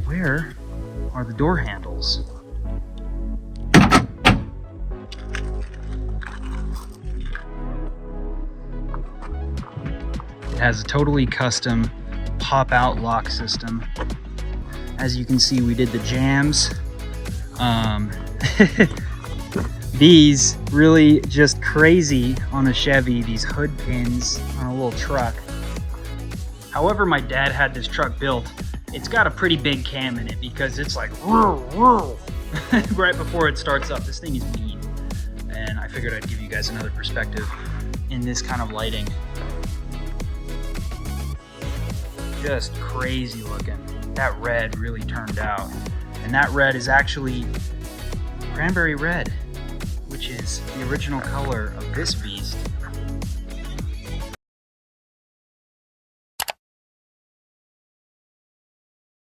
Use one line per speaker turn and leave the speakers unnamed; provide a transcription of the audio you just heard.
where are the door handles? It has a totally custom pop-out lock system. As you can see, we did the jams. These really just crazy on a Chevy, these hood pins on a little truck. However my dad had this truck built, it's got a pretty big cam in it because it's like right before it starts up. This thing is mean. And I figured I'd give you guys another perspective in this kind of lighting. Just crazy looking. That red really turned out. And that red is actually cranberry red, which is the original color of this beast.